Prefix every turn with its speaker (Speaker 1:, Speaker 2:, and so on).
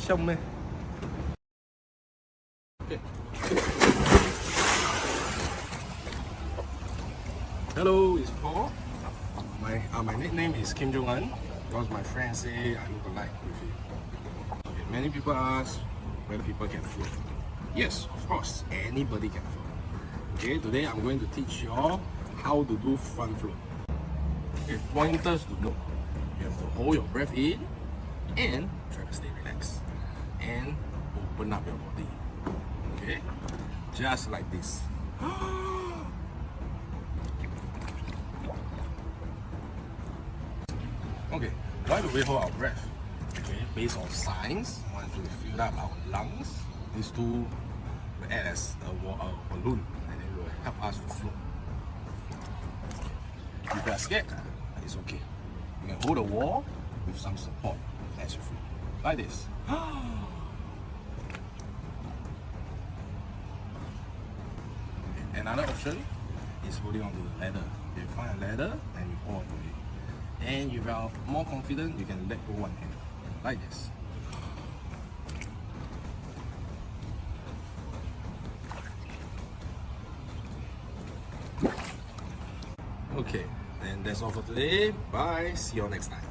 Speaker 1: 香咩？ Okay. Hello, it's Paul. My nickname is Kim Jong Un because my friends say I look alike with him. Okay, many people ask whether people can float. Yes, of course, anybody can float. Okay, today I'm going to teach you all how to do front float. Okay, pointers to know. You have to hold your breath in and try to stay relaxed and open up your body. Okay, just like this. Okay, why do we hold our breath? Okay, based on science, once we fill up our lungs, these two will act as a balloon and it will help us to float. If you are scared, it's okay. You can hold the wall with some support as you float, like this. Another option is holding on to the ladder. You find a ladder and you hold on to it. And if you are more confident, you can let go one hand, like this. Okay, and that's all for today. Bye. See you all next time.